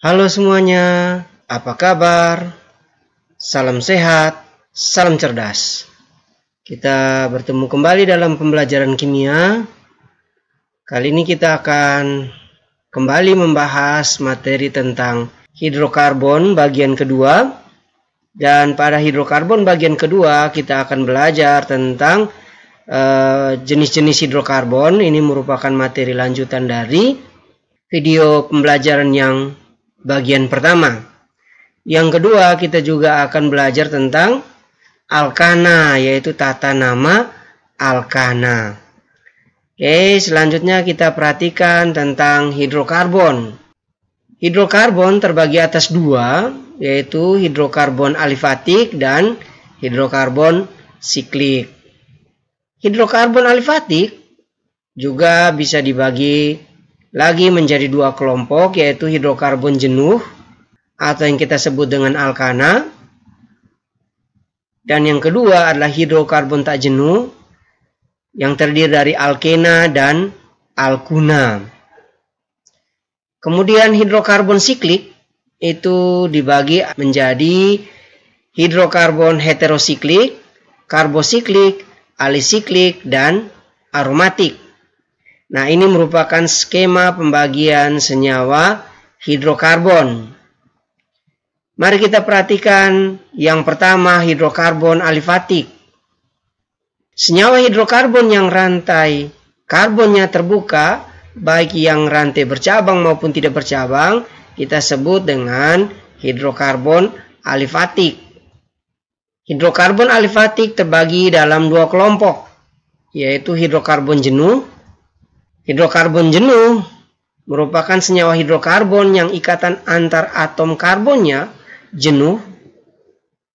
Halo semuanya, apa kabar? Salam sehat, salam cerdas. Kita bertemu kembali dalam pembelajaran kimia. Kali ini kita akan kembali membahas materi tentang hidrokarbon bagian kedua. Dan pada hidrokarbon bagian kedua kita akan belajar tentang jenis-jenis hidrokarbon. Ini merupakan materi lanjutan dari video pembelajaran yang bagian pertama. Yang kedua, kita juga akan belajar tentang alkana, yaitu tata nama alkana. Oke, selanjutnya kita perhatikan tentang hidrokarbon. Hidrokarbon terbagi atas dua, yaitu hidrokarbon alifatik dan hidrokarbon siklik. Hidrokarbon alifatik juga bisa dibagi lagi menjadi dua kelompok, yaitu hidrokarbon jenuh atau yang kita sebut dengan alkana, dan yang kedua adalah hidrokarbon tak jenuh yang terdiri dari alkena dan alkuna. Kemudian hidrokarbon siklik itu dibagi menjadi hidrokarbon heterosiklik, karbosiklik, alisiklik, dan aromatik. Nah, ini merupakan skema pembagian senyawa hidrokarbon. Mari kita perhatikan yang pertama, hidrokarbon alifatik. Senyawa hidrokarbon yang rantai karbonnya terbuka, baik yang rantai bercabang maupun tidak bercabang, kita sebut dengan hidrokarbon alifatik. Hidrokarbon alifatik terbagi dalam dua kelompok, yaitu hidrokarbon jenuh. Hidrokarbon jenuh merupakan senyawa hidrokarbon yang ikatan antar atom karbonnya jenuh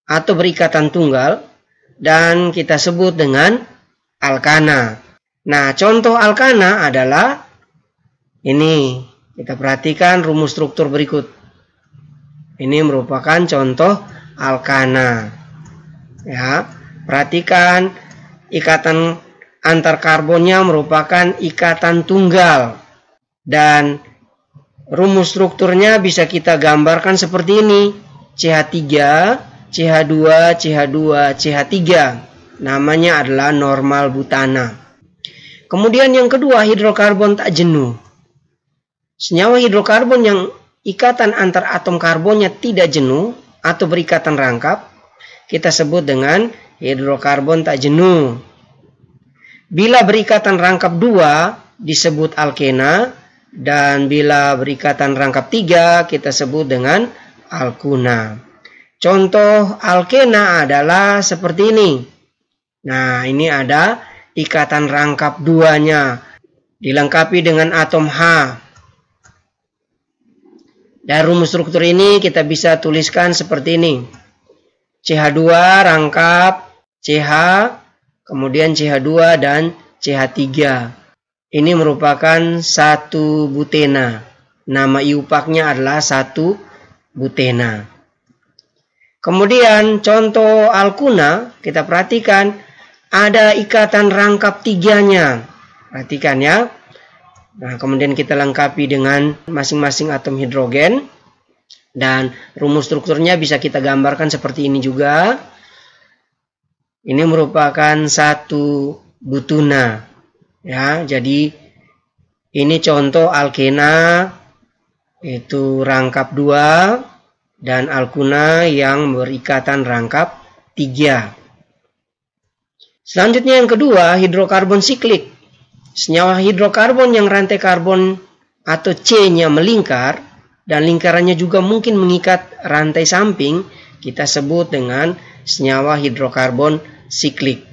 atau berikatan tunggal, dan kita sebut dengan alkana. Nah, contoh alkana adalah ini. Kita perhatikan rumus struktur berikut. Ini merupakan contoh alkana. Ya, perhatikan ikatan antar karbonnya merupakan ikatan tunggal, dan rumus strukturnya bisa kita gambarkan seperti ini: CH3, CH2, CH2, CH3. Namanya adalah normal butana. Kemudian yang kedua, hidrokarbon tak jenuh. Senyawa hidrokarbon yang ikatan antar atom karbonnya tidak jenuh atau berikatan rangkap, kita sebut dengan hidrokarbon tak jenuh. Bila berikatan rangkap 2 disebut alkena, dan bila berikatan rangkap 3 kita sebut dengan alkuna. Contoh alkena adalah seperti ini. Nah, ini ada ikatan rangkap 2-nya dilengkapi dengan atom H. Dan rumus struktur ini kita bisa tuliskan seperti ini: CH2 rangkap CH, kemudian CH2 dan CH3. Ini merupakan satu butena. Nama iupaknya adalah satu butena. Kemudian contoh alkuna, kita perhatikan ada ikatan rangkap 3-nya. Perhatikan ya. Nah, kemudian kita lengkapi dengan masing-masing atom hidrogen. Dan rumus strukturnya bisa kita gambarkan seperti ini juga. Ini merupakan satu butuna. Ya, jadi ini contoh alkena, itu rangkap 2, dan alkuna yang berikatan rangkap 3. Selanjutnya yang kedua, hidrokarbon siklik. Senyawa hidrokarbon yang rantai karbon atau C-nya melingkar dan lingkarannya juga mungkin mengikat rantai samping, kita sebut dengan senyawa hidrokarbon siklik.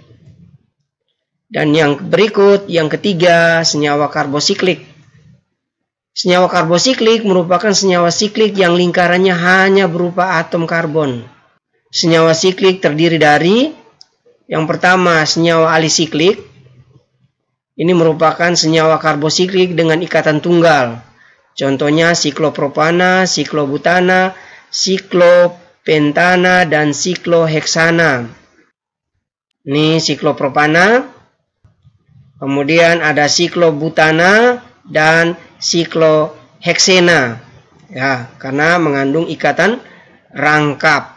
Dan yang berikut, yang ketiga, senyawa karbosiklik. Senyawa karbosiklik merupakan senyawa siklik yang lingkarannya hanya berupa atom karbon. Senyawa siklik terdiri dari yang pertama, senyawa alisiklik. Ini merupakan senyawa karbosiklik dengan ikatan tunggal. Contohnya siklopropana, siklobutana, siklopentana, dan sikloheksana. Ini siklopropana. Kemudian ada siklobutana dan sikloheksena. Ya, karena mengandung ikatan rangkap.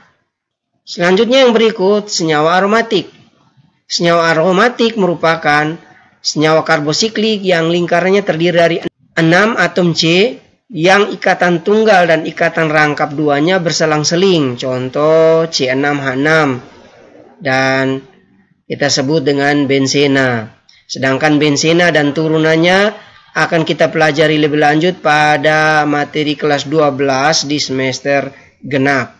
Selanjutnya yang berikut, senyawa aromatik. Senyawa aromatik merupakan senyawa karbosiklik yang lingkarannya terdiri dari 6 atom C yang ikatan tunggal dan ikatan rangkap duanya berselang-seling. Contoh C6H6 dan kita sebut dengan bensena. Sedangkan bensena dan turunannya akan kita pelajari lebih lanjut pada materi kelas 12 di semester genap.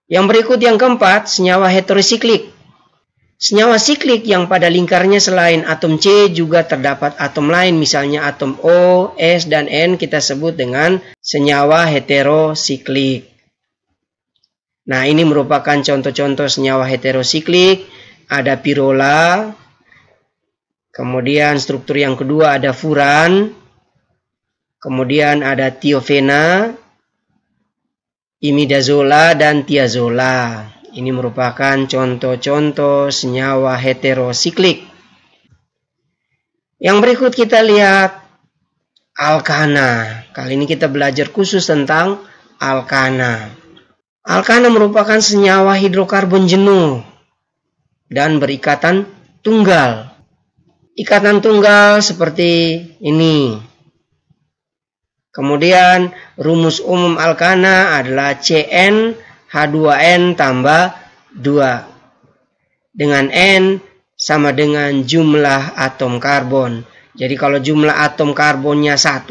Yang berikut yang keempat, senyawa heterosiklik. Senyawa siklik yang pada lingkarnya selain atom C juga terdapat atom lain, misalnya atom O, S, dan N kita sebut dengan senyawa heterosiklik. Nah, ini merupakan contoh-contoh senyawa heterosiklik. Ada pirola, kemudian struktur yang kedua ada furan, kemudian ada tiofena, imidazola, dan tiazola. Ini merupakan contoh-contoh senyawa heterosiklik. Yang berikut kita lihat alkana. Kali ini kita belajar khusus tentang alkana. Alkana merupakan senyawa hidrokarbon jenuh dan berikatan tunggal. Ikatan tunggal seperti ini. Kemudian rumus umum alkana adalah CnH2n tambah 2. Dengan N sama dengan jumlah atom karbon. Jadi kalau jumlah atom karbonnya 1,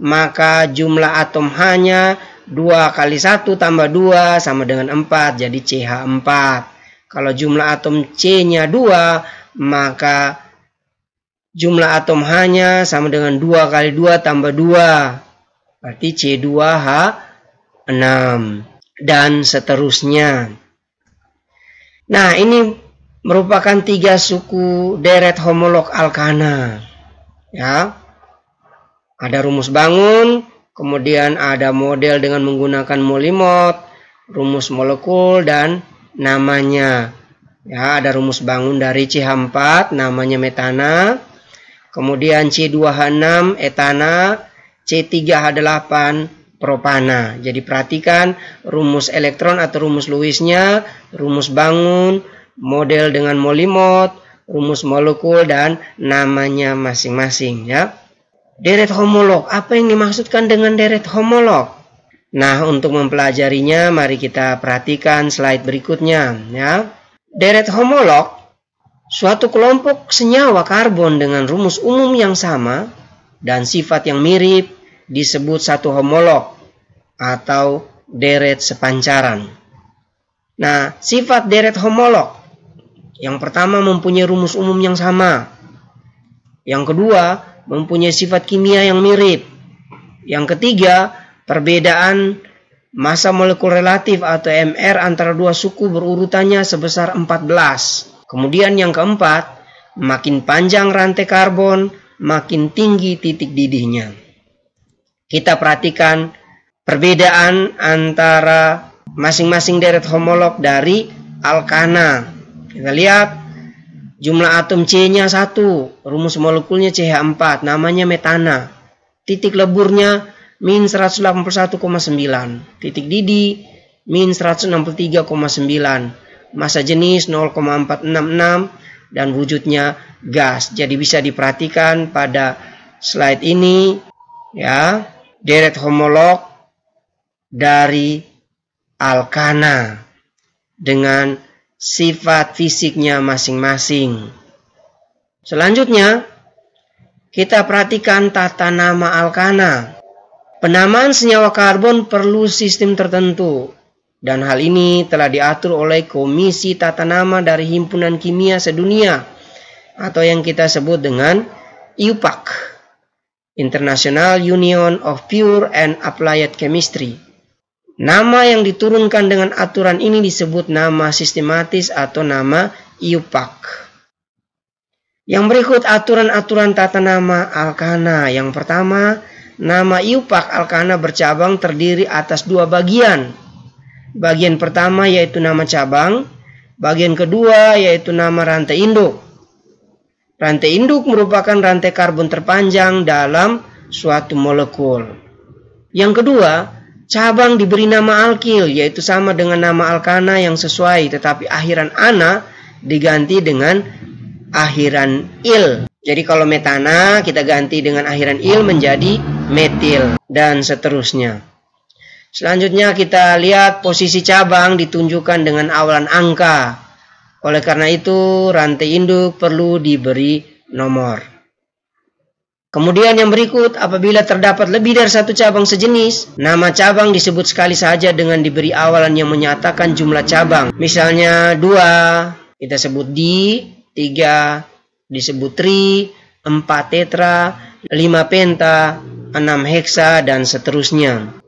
maka jumlah atom H-nya 2 kali 1 tambah 2 sama dengan 4. Jadi CH4. Kalau jumlah atom C-nya 2, maka jumlah atom H-nya sama dengan 2 kali 2 tambah 2. Berarti C2H6. Dan seterusnya. Nah, ini merupakan 3 suku deret homolog alkana. Ya. Ada rumus bangun, kemudian ada model dengan menggunakan molimot, rumus molekul, dan namanya. Ya, ada rumus bangun dari CH4, namanya metana. Kemudian C2H6 etana, C3H8 propana. Jadi perhatikan rumus elektron atau rumus Lewisnya, rumus bangun, model dengan molimot, rumus molekul, dan namanya masing-masing. Ya. Deret homolog. Apa yang dimaksudkan dengan deret homolog? Nah, untuk mempelajarinya, mari kita perhatikan slide berikutnya. Ya. Deret homolog, suatu kelompok senyawa karbon dengan rumus umum yang sama dan sifat yang mirip disebut satu homolog atau deret sepancaran. Nah, sifat deret homolog yang pertama mempunyai rumus umum yang sama. Yang kedua, mempunyai sifat kimia yang mirip. Yang ketiga, perbedaan massa molekul relatif atau MR antara dua suku berurutannya sebesar 14. Kemudian yang keempat, makin panjang rantai karbon, makin tinggi titik didihnya. Kita perhatikan perbedaan antara masing-masing deret homolog dari alkana. Kita lihat jumlah atom C-nya 1, rumus molekulnya CH4, namanya metana. Titik leburnya min 181,9, titik didih min 163,9, massa jenis 0,466 dan wujudnya gas. Jadi bisa diperhatikan pada slide ini ya, deret homolog dari alkana dengan sifat fisiknya masing-masing. Selanjutnya kita perhatikan tata nama alkana. Penamaan senyawa karbon perlu sistem tertentu, dan hal ini telah diatur oleh Komisi Tata Nama dari Himpunan Kimia Sedunia atau yang kita sebut dengan IUPAC, International Union of Pure and Applied Chemistry. Nama yang diturunkan dengan aturan ini disebut nama sistematis atau nama IUPAC. Yang berikut aturan-aturan tata nama alkana. Yang pertama, nama IUPAC alkana bercabang terdiri atas 2 bagian. Bagian pertama yaitu nama cabang, bagian kedua yaitu nama rantai induk. Rantai induk merupakan rantai karbon terpanjang dalam suatu molekul. Yang kedua, cabang diberi nama alkil, yaitu sama dengan nama alkana yang sesuai, tetapi akhiran ana diganti dengan akhiran il. Jadi kalau metana kita ganti dengan akhiran il menjadi metil, dan seterusnya. Selanjutnya kita lihat posisi cabang ditunjukkan dengan awalan angka. Oleh karena itu, rantai induk perlu diberi nomor. Kemudian yang berikut, apabila terdapat lebih dari satu cabang sejenis, nama cabang disebut sekali saja dengan diberi awalan yang menyatakan jumlah cabang. Misalnya 2, kita sebut di, 3, disebut tri, 4 tetra, 5 penta, 6 heksa, dan seterusnya.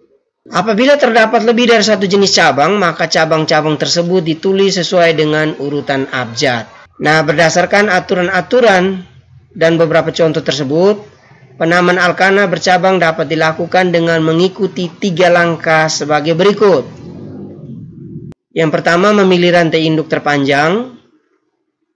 Apabila terdapat lebih dari satu jenis cabang, maka cabang-cabang tersebut ditulis sesuai dengan urutan abjad. Nah, berdasarkan aturan-aturan dan beberapa contoh tersebut, penamaan alkana bercabang dapat dilakukan dengan mengikuti 3 langkah sebagai berikut. Yang pertama, memilih rantai induk terpanjang.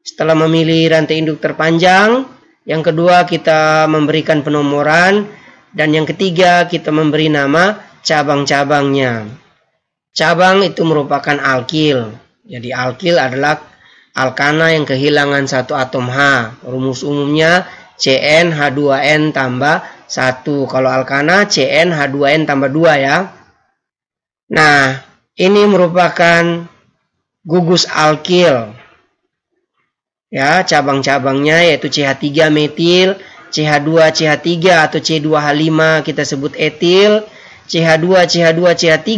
Setelah memilih rantai induk terpanjang, yang kedua kita memberikan penomoran, dan yang ketiga kita memberi nama cabang-cabangnya. Cabang itu merupakan alkil. Jadi alkil adalah alkana yang kehilangan satu atom H. Rumus umumnya Cn H2n tambah 1. Kalau alkana Cn H2n tambah 2 ya. Nah, ini merupakan gugus alkil. Ya, cabang-cabangnya yaitu CH3 metil, CH2 CH3 atau C2H5 kita sebut etil, CH2 CH2 CH3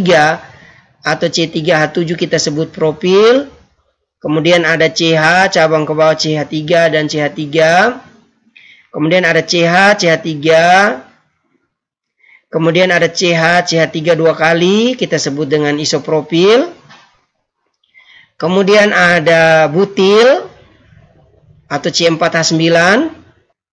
atau C3H7 kita sebut propil. Kemudian ada CH cabang ke bawah CH3 dan CH3. Kemudian ada CH CH3. Kemudian ada CH CH3 2 kali kita sebut dengan isopropil. Kemudian ada butil atau C4H9.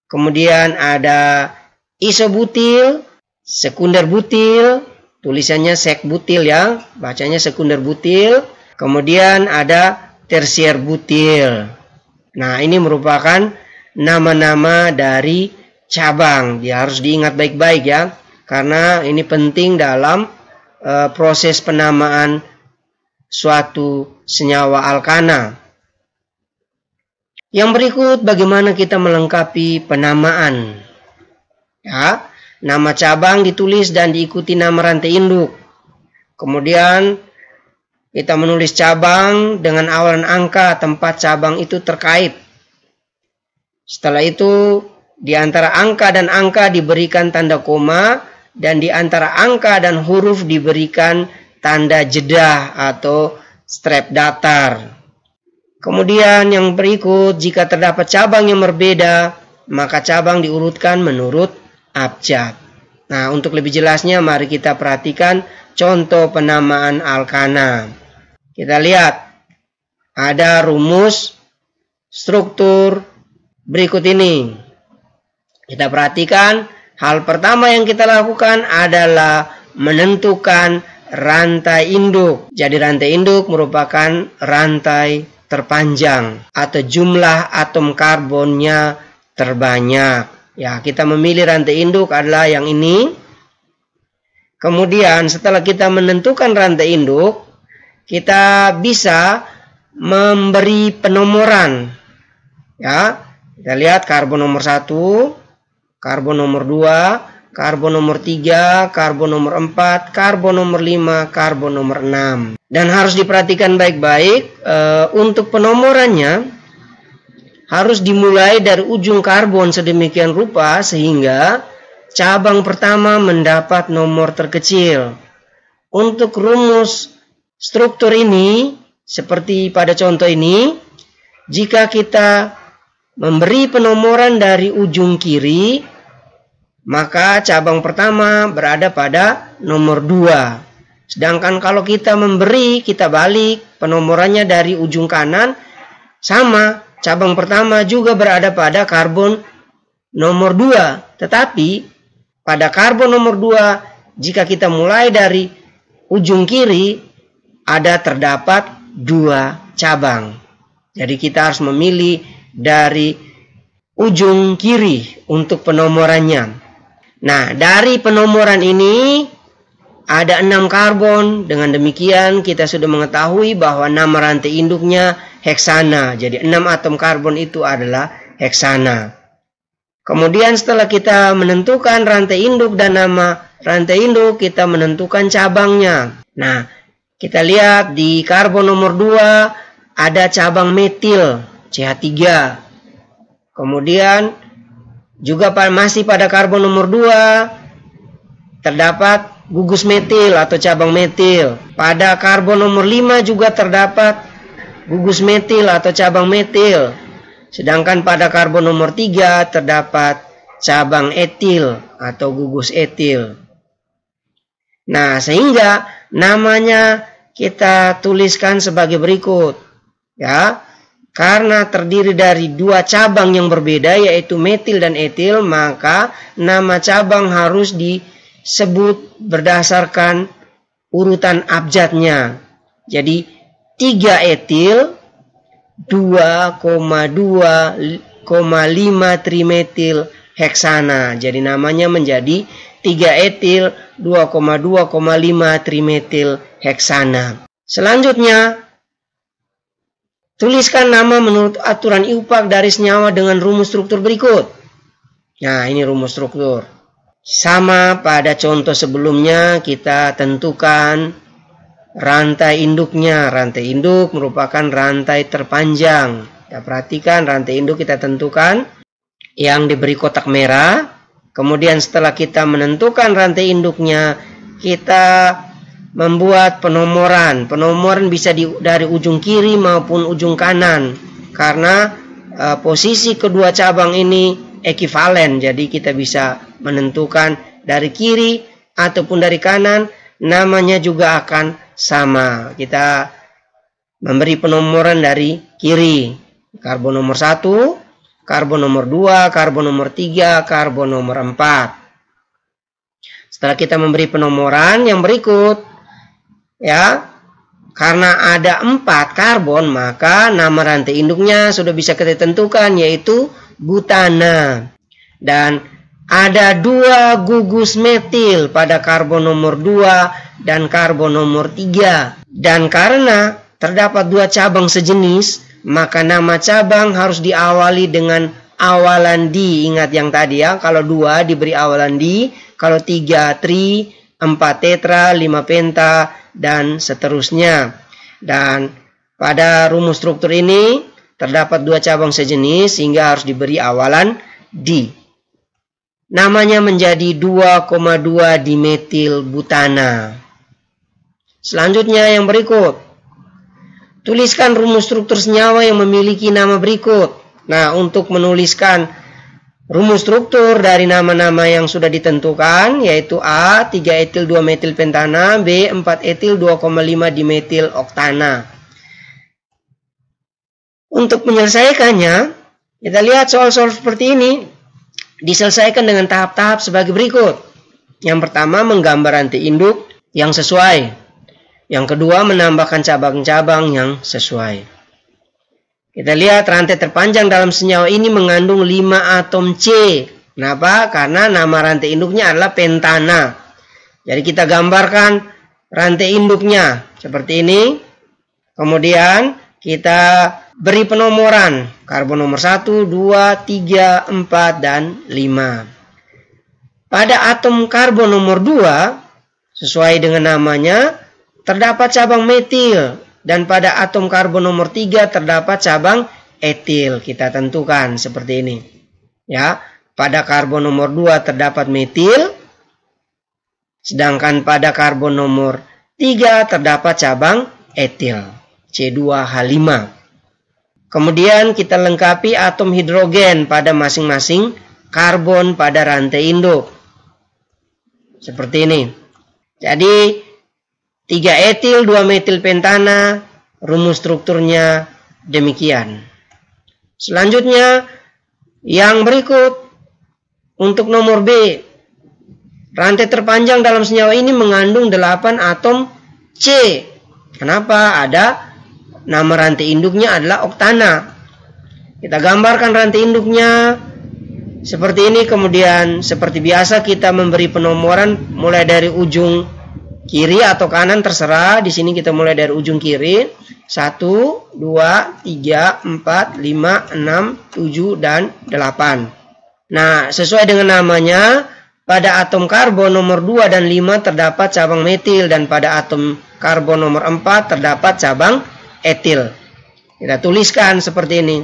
Kemudian ada isobutil, sekunder butil, tulisannya sek butil ya, bacanya sekunder butil. Kemudian ada tersier butil. Nah, ini merupakan nama-nama dari cabang. Dia harus diingat baik-baik ya, karena ini penting dalam proses penamaan suatu senyawa alkana. Yang berikut, bagaimana kita melengkapi penamaan. Ya, nama cabang ditulis dan diikuti nama rantai induk. Kemudian kita menulis cabang dengan awalan angka tempat cabang itu terkait. Setelah itu, di antara angka dan angka diberikan tanda koma, dan di antara angka dan huruf diberikan tanda jeda atau strep datar. Kemudian yang berikut, jika terdapat cabang yang berbeda, maka cabang diurutkan menurut abjad. Nah, untuk lebih jelasnya mari kita perhatikan contoh penamaan alkana. Kita lihat, ada rumus struktur berikut ini. Kita perhatikan, hal pertama yang kita lakukan adalah menentukan rantai induk. Jadi rantai induk merupakan rantai terpanjang atau jumlah atom karbonnya terbanyak. Ya, kita memilih rantai induk adalah yang ini. Kemudian setelah kita menentukan rantai induk, kita bisa memberi penomoran. Ya, kita lihat karbon nomor 1, karbon nomor 2, karbon nomor 3, karbon nomor 4, karbon nomor 5, karbon nomor 6. Dan harus diperhatikan baik-baik, untuk penomorannya harus dimulai dari ujung karbon sedemikian rupa sehingga cabang pertama mendapat nomor terkecil. Untuk rumus struktur ini, seperti pada contoh ini, jika kita memberi penomoran dari ujung kiri, maka cabang pertama berada pada nomor 2. Sedangkan kalau kita memberi, kita balik penomorannya dari ujung kanan, sama, cabang pertama juga berada pada karbon nomor 2. Tetapi pada karbon nomor 2, jika kita mulai dari ujung kiri, terdapat 2 cabang. Jadi kita harus memilih dari ujung kiri untuk penomorannya. Nah, dari penomoran ini ada 6 karbon. Dengan demikian kita sudah mengetahui bahwa nama rantai induknya heksana. Jadi 6 atom karbon itu adalah heksana. Kemudian setelah kita menentukan rantai induk dan nama rantai induk, kita menentukan cabangnya. Nah, kita lihat di karbon nomor 2 ada cabang metil CH3. Kemudian juga masih pada karbon nomor 2 terdapat gugus metil atau cabang metil. Pada karbon nomor 5 juga terdapat gugus metil atau cabang metil. Sedangkan pada karbon nomor 3 terdapat cabang etil atau gugus etil. Nah, sehingga namanya kita tuliskan sebagai berikut. Ya, karena terdiri dari 2 cabang yang berbeda yaitu metil dan etil, maka nama cabang harus disebut berdasarkan urutan abjadnya. Jadi 3 etil 2,2,5 trimetil heksana. Jadi namanya menjadi 3 etil 2,2,5 trimetil heksana. Selanjutnya, tuliskan nama menurut aturan IUPAC dari senyawa dengan rumus struktur berikut. Nah, ini rumus struktur. Sama pada contoh sebelumnya, kita tentukan rantai induknya. Rantai induk merupakan rantai terpanjang. Kita perhatikan rantai induk kita tentukan yang diberi kotak merah. Kemudian setelah kita menentukan rantai induknya, kita membuat penomoran. Penomoran bisa dari ujung kiri maupun ujung kanan. Karena posisi kedua cabang ini ekivalen. Jadi kita bisa menentukan dari kiri ataupun dari kanan. Namanya juga akan sama. Kita memberi penomoran dari kiri. Karbon nomor 1, karbon nomor 2, karbon nomor 3, karbon nomor 4. Setelah kita memberi penomoran yang berikut, ya, karena ada 4 karbon, maka nama rantai induknya sudah bisa kita tentukan, yaitu butana. Dan ada 2 gugus metil pada karbon nomor 2 dan karbon nomor 3. Dan karena terdapat 2 cabang sejenis, maka nama cabang harus diawali dengan awalan di. Ingat yang tadi ya, kalau 2 diberi awalan di, kalau 3 tri, 4 tetra, 5 penta, dan seterusnya. Dan pada rumus struktur ini terdapat 2 cabang sejenis sehingga harus diberi awalan di. Namanya menjadi 2,2 dimetil butana. Selanjutnya yang berikut. Tuliskan rumus struktur senyawa yang memiliki nama berikut. Nah, untuk menuliskan rumus struktur dari nama-nama yang sudah ditentukan, yaitu A, 3 etil 2 metil pentana, B, 4 etil 2,5 dimetil oktana. Untuk menyelesaikannya, kita lihat soal-soal seperti ini diselesaikan dengan tahap-tahap sebagai berikut. Yang pertama, menggambar rantai induk yang sesuai. Yang kedua, menambahkan cabang-cabang yang sesuai. Kita lihat rantai terpanjang dalam senyawa ini mengandung 5 atom C. Kenapa? Karena nama rantai induknya adalah pentana. Jadi kita gambarkan rantai induknya seperti ini. Kemudian kita beri penomoran. Karbon nomor 1, 2, 3, 4, dan 5. Pada atom karbon nomor 2, sesuai dengan namanya, terdapat cabang metil. Dan pada atom karbon nomor 3 terdapat cabang etil. Kita tentukan seperti ini. Ya, pada karbon nomor 2 terdapat metil. Sedangkan pada karbon nomor 3 terdapat cabang etil. C2H5. Kemudian kita lengkapi atom hidrogen pada masing-masing karbon pada rantai induk. Seperti ini. Jadi 3 etil 2 metil pentana, rumus strukturnya demikian. Selanjutnya yang berikut untuk nomor B. Rantai terpanjang dalam senyawa ini mengandung 8 atom C. Kenapa? Ada nama rantai induknya adalah oktana. Kita gambarkan rantai induknya seperti ini. Kemudian seperti biasa kita memberi penomoran mulai dari ujung Kiri atau kanan terserah. Di sini kita mulai dari ujung kiri. 1, 2, 3, 4, 5, 6, 7, dan 8. Nah, sesuai dengan namanya, pada atom karbon nomor 2 dan 5 terdapat cabang metil, dan pada atom karbon nomor 4 terdapat cabang etil. Kita tuliskan seperti ini.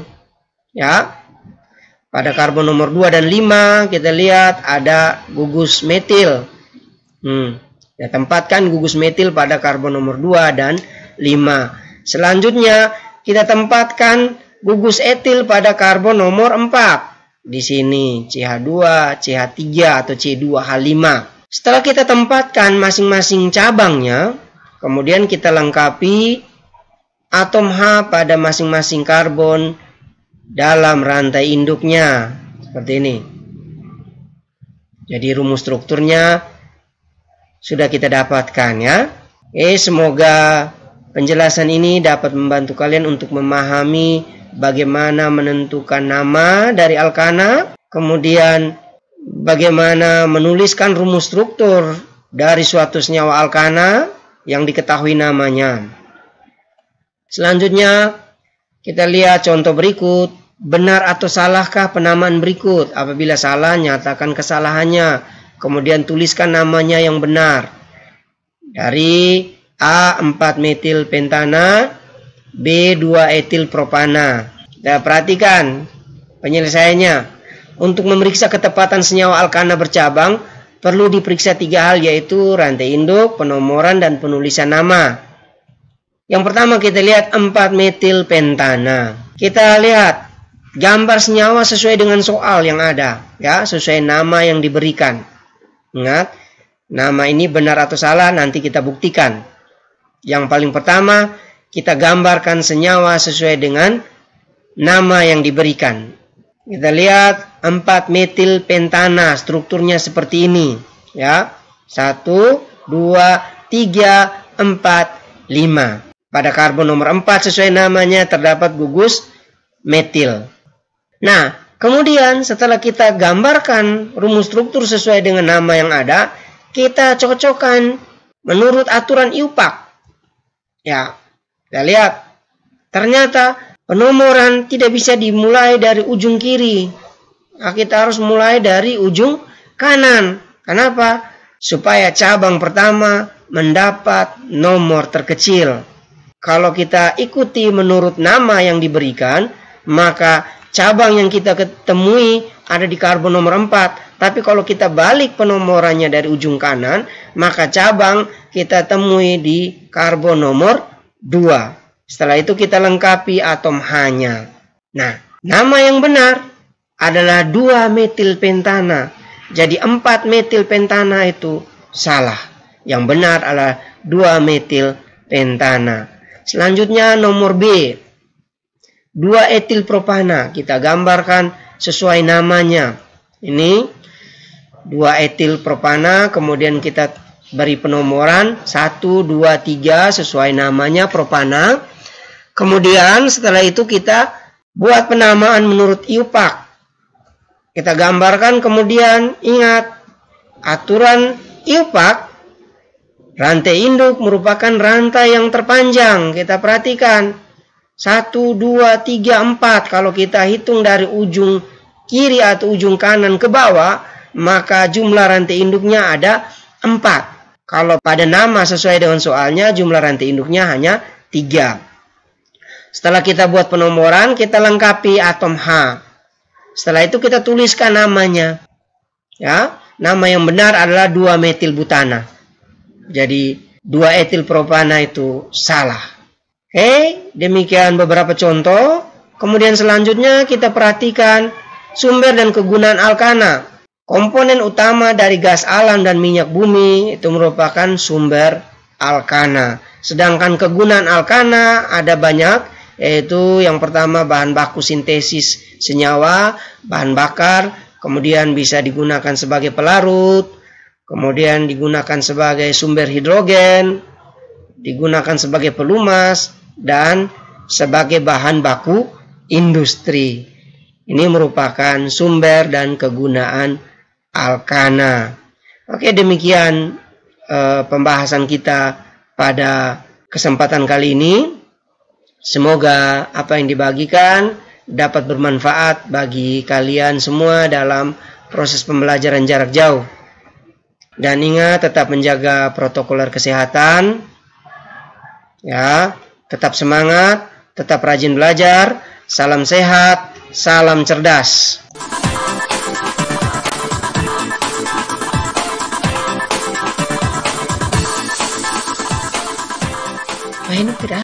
Ya. Pada karbon nomor 2 dan 5 kita lihat ada gugus metil. Kita tempatkan gugus metil pada karbon nomor 2 dan 5. Selanjutnya kita tempatkan gugus etil pada karbon nomor 4. Di sini CH2, CH3 atau C2H5. Setelah kita tempatkan masing-masing cabangnya, kemudian kita lengkapi atom H pada masing-masing karbon dalam rantai induknya. Seperti ini. Jadi rumus strukturnya sudah kita dapatkan ya. Semoga penjelasan ini dapat membantu kalian untuk memahami bagaimana menentukan nama dari alkana, kemudian bagaimana menuliskan rumus struktur dari suatu senyawa alkana yang diketahui namanya. Selanjutnya kita lihat contoh berikut. Benar atau salahkah penamaan berikut? Apabila salah, nyatakan kesalahannya. Kemudian tuliskan namanya yang benar. Dari A 4 metil pentana, B 2 etil propana. Kita perhatikan penyelesaiannya. Untuk memeriksa ketepatan senyawa alkana bercabang, perlu diperiksa 3 hal, yaitu rantai induk, penomoran, dan penulisan nama. Yang pertama kita lihat 4 metil pentana. Kita lihat gambar senyawa sesuai dengan soal yang ada, ya, sesuai nama yang diberikan. Ingat, nama ini benar atau salah nanti kita buktikan. Yang paling pertama, kita gambarkan senyawa sesuai dengan nama yang diberikan. Kita lihat 4 metil pentana, strukturnya seperti ini, ya. 1, 2, 3, 4, 5. Pada karbon nomor 4 sesuai namanya terdapat gugus metil. Nah, kemudian setelah kita gambarkan rumus struktur sesuai dengan nama yang ada, kita cocokkan menurut aturan IUPAC. Ya, kita lihat. Ternyata penomoran tidak bisa dimulai dari ujung kiri. Nah, kita harus mulai dari ujung kanan. Kenapa? Supaya cabang pertama mendapat nomor terkecil. Kalau kita ikuti menurut nama yang diberikan, maka cabang yang kita ketemui ada di karbon nomor 4. Tapi kalau kita balik penomorannya dari ujung kanan, maka cabang kita temui di karbon nomor 2. Setelah itu kita lengkapi atom H-nya. Nah, nama yang benar adalah 2 metil pentana. Jadi 4 metil pentana itu salah. Yang benar adalah 2 metil pentana. Selanjutnya nomor B. 2 etil propana. Kita gambarkan sesuai namanya. Ini 2 etil propana. Kemudian kita beri penomoran 1, 2, 3 sesuai namanya propana. Kemudian setelah itu kita buat penamaan menurut IUPAC. Kita gambarkan, kemudian ingat aturan IUPAC. Rantai induk merupakan rantai yang terpanjang. Kita perhatikan. 1, 2, 3, 4. Kalau kita hitung dari ujung kiri atau ujung kanan ke bawah, maka jumlah rantai induknya ada 4. Kalau pada nama sesuai dengan soalnya, jumlah rantai induknya hanya 3. Setelah kita buat penomoran, kita lengkapi atom H. Setelah itu kita tuliskan namanya. Ya, nama yang benar adalah 2 metil butana. Jadi 2 etil propana itu salah. Oke, demikian beberapa contoh. Kemudian selanjutnya kita perhatikan sumber dan kegunaan alkana. Komponen utama dari gas alam dan minyak bumi itu merupakan sumber alkana. Sedangkan kegunaan alkana ada banyak, yaitu yang pertama bahan baku sintesis senyawa, bahan bakar, kemudian bisa digunakan sebagai pelarut, kemudian digunakan sebagai sumber hidrogen, digunakan sebagai pelumas, dan sebagai bahan baku industri. Ini merupakan sumber dan kegunaan alkana. Oke, demikian pembahasan kita pada kesempatan kali ini. Semoga apa yang dibagikan dapat bermanfaat bagi kalian semua dalam proses pembelajaran jarak jauh. Dan ingat, tetap menjaga protokol kesehatan. Ya, tetap semangat, tetap rajin belajar. Salam sehat, salam cerdas. Ini tidak